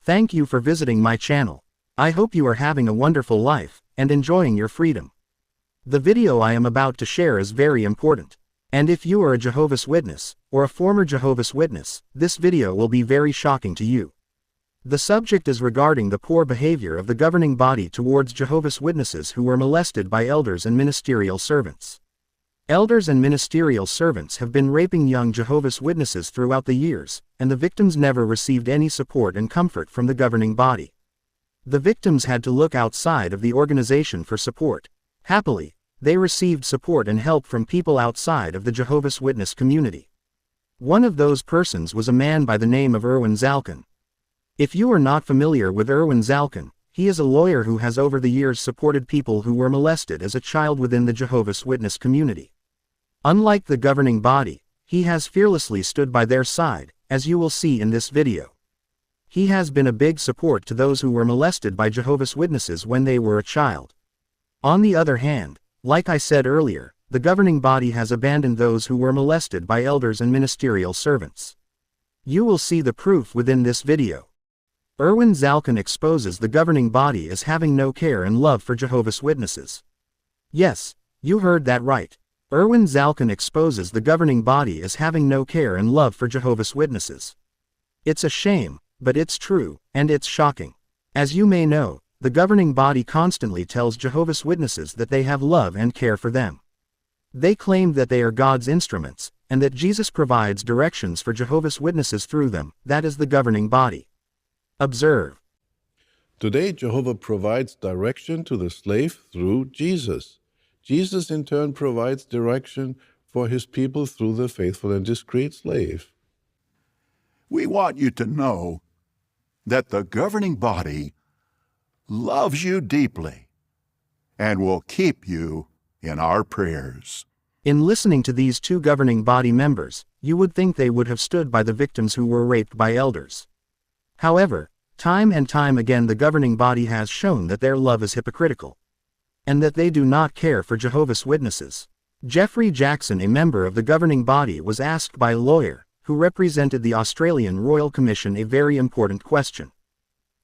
Thank you for visiting my channel. I hope you are having a wonderful life, and enjoying your freedom. The video I am about to share is very important. And if you are a Jehovah's Witness, or a former Jehovah's Witness, this video will be very shocking to you. The subject is regarding the poor behavior of the governing body towards Jehovah's Witnesses who were molested by elders and ministerial servants. Elders and ministerial servants have been raping young Jehovah's Witnesses throughout the years, and the victims never received any support and comfort from the governing body. The victims had to look outside of the organization for support. Happily, they received support and help from people outside of the Jehovah's Witness community. One of those persons was a man by the name of Irwin Zalkin. If you are not familiar with Irwin Zalkin, he is a lawyer who has over the years supported people who were molested as a child within the Jehovah's Witness community. Unlike the governing body, he has fearlessly stood by their side, as you will see in this video. He has been a big support to those who were molested by Jehovah's Witnesses when they were a child. On the other hand, like I said earlier, the governing body has abandoned those who were molested by elders and ministerial servants. You will see the proof within this video. Irwin Zalkin exposes the governing body as having no care and love for Jehovah's Witnesses. Yes, you heard that right. Irwin Zalkin exposes the governing body as having no care and love for Jehovah's Witnesses. It's a shame, but it's true, and it's shocking. As you may know, the governing body constantly tells Jehovah's Witnesses that they have love and care for them. They claim that they are God's instruments, and that Jesus provides directions for Jehovah's Witnesses through them. That is the governing body. Observe. Today, Jehovah provides direction to the slave through Jesus. Jesus in turn provides direction for his people through the faithful and discreet slave. We want you to know that the governing body loves you deeply and will keep you in our prayers. In listening to these two governing body members, you would think they would have stood by the victims who were raped by elders. However, time and time again the governing body has shown that their love is hypocritical, and that they do not care for Jehovah's Witnesses. Jeffrey Jackson, a member of the governing body, was asked by a lawyer, who represented the Australian Royal Commission, a very important question.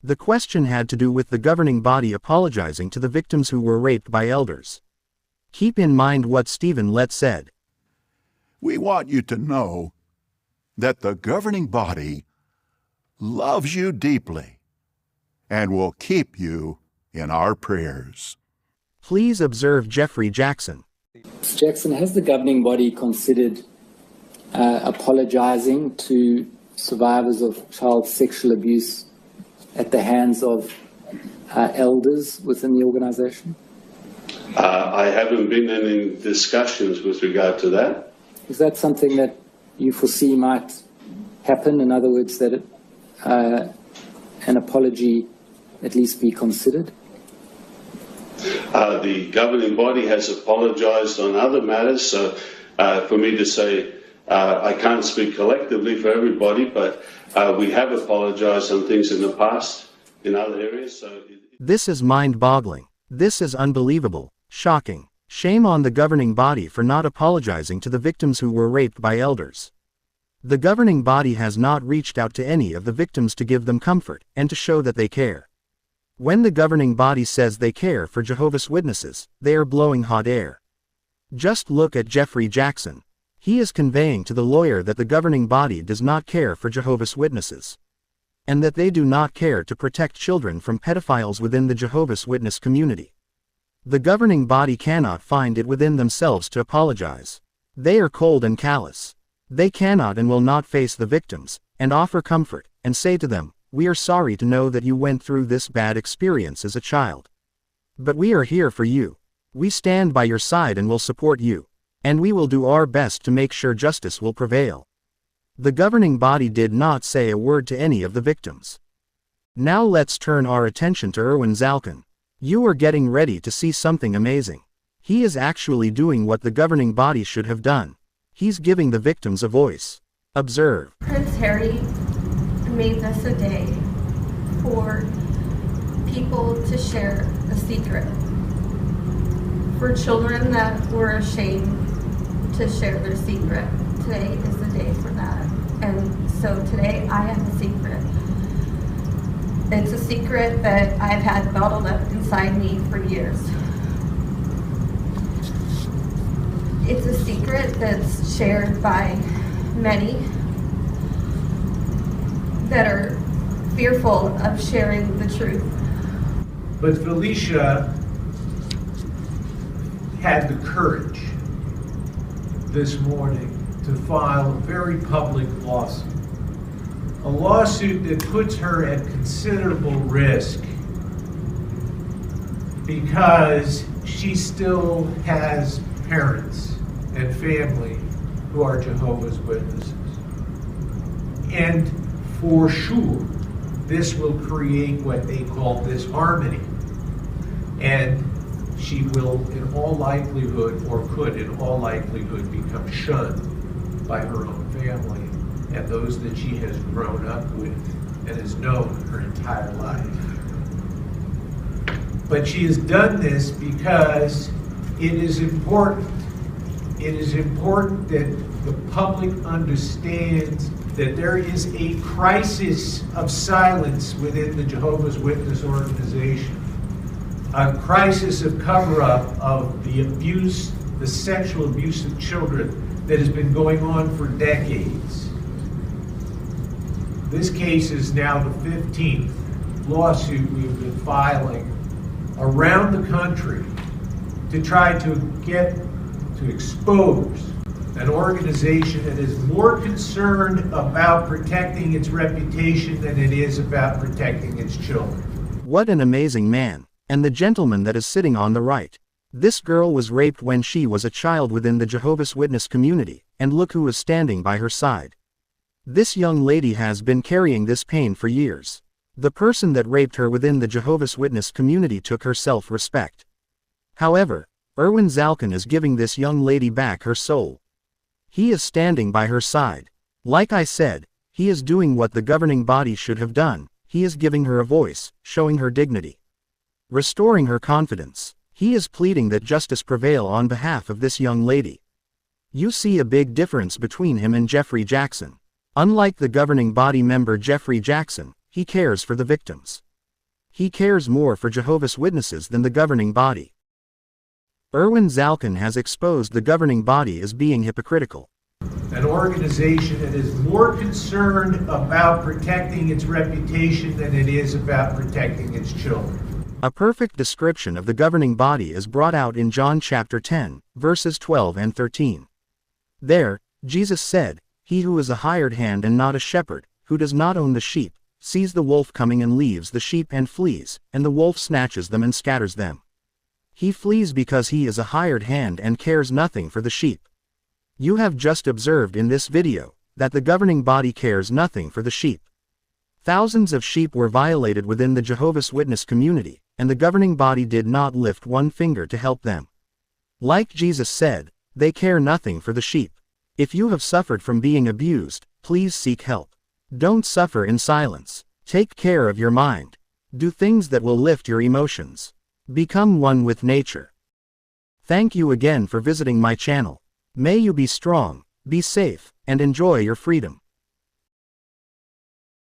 The question had to do with the governing body apologizing to the victims who were raped by elders. Keep in mind what Stephen Lett said. We want you to know that the governing body loves you deeply and will keep you in our prayers. Please observe Jeffrey Jackson. Jackson, has the governing body considered apologizing to survivors of child sexual abuse at the hands of elders within the organization? I haven't been in any discussions with regard to that. Is that something that you foresee might happen? In other words, that an apology at least be considered? The governing body has apologized on other matters, so for me to say, I can't speak collectively for everybody, but we have apologized on things in the past in other areas. This is mind-boggling. This is unbelievable, shocking. Shame on the governing body for not apologizing to the victims who were raped by elders. The governing body has not reached out to any of the victims to give them comfort and to show that they care. When the governing body says they care for Jehovah's Witnesses, they are blowing hot air. Just look at Jeffrey Jackson. He is conveying to the lawyer that the governing body does not care for Jehovah's Witnesses, and that they do not care to protect children from pedophiles within the Jehovah's Witness community. The governing body cannot find it within themselves to apologize. They are cold and callous. They cannot and will not face the victims, and offer comfort, and say to them, "We are sorry to know that you went through this bad experience as a child. But we are here for you. We stand by your side and will support you. And we will do our best to make sure justice will prevail." The governing body did not say a word to any of the victims. Now let's turn our attention to Irwin Zalkin. You are getting ready to see something amazing. He is actually doing what the governing body should have done. He's giving the victims a voice. Observe. Prince Harry made this a day for people to share a secret. For children that were ashamed to share their secret, today is the day for that. And so today I have a secret. It's a secret that I've had bottled up inside me for years. It's a secret that's shared by many that are fearful of sharing the truth. But Felicia had the courage this morning to file a very public lawsuit. A lawsuit that puts her at considerable risk because she still has parents and family who are Jehovah's Witnesses. And for sure, this will create what they call disharmony. And she will, in all likelihood, or could in all likelihood, become shunned by her own family and those that she has grown up with and has known her entire life. But she has done this because it is important. It is important that the public understands that there is a crisis of silence within the Jehovah's Witness organization. A crisis of cover-up of the abuse, the sexual abuse of children that has been going on for decades. This case is now the 15th lawsuit we've been filing around the country to try to get to expose an organization that is more concerned about protecting its reputation than it is about protecting its children. What an amazing man. And the gentleman that is sitting on the right. This girl was raped when she was a child within the Jehovah's Witness community, and look who is standing by her side. This young lady has been carrying this pain for years. The person that raped her within the Jehovah's Witness community took her self-respect. However, Irwin Zalkin is giving this young lady back her soul. He is standing by her side. Like I said, he is doing what the governing body should have done. He is giving her a voice, showing her dignity, restoring her confidence. He is pleading that justice prevail on behalf of this young lady. You see a big difference between him and Jeffrey Jackson. Unlike the governing body member Jeffrey Jackson, he cares for the victims. He cares more for Jehovah's Witnesses than the governing body. Irwin Zalkin has exposed the governing body as being hypocritical. An organization that is more concerned about protecting its reputation than it is about protecting its children. A perfect description of the governing body is brought out in John chapter 10, verses 12 and 13. There, Jesus said, "He who is a hired hand and not a shepherd, who does not own the sheep, sees the wolf coming and leaves the sheep and flees, and the wolf snatches them and scatters them. He flees because he is a hired hand and cares nothing for the sheep." You have just observed in this video that the governing body cares nothing for the sheep. Thousands of sheep were violated within the Jehovah's Witness community, and the governing body did not lift one finger to help them. Like Jesus said, they care nothing for the sheep. If you have suffered from being abused, please seek help. Don't suffer in silence. Take care of your mind. Do things that will lift your emotions. Become one with nature. Thank you again for visiting my channel. May you be strong, be safe, and enjoy your freedom.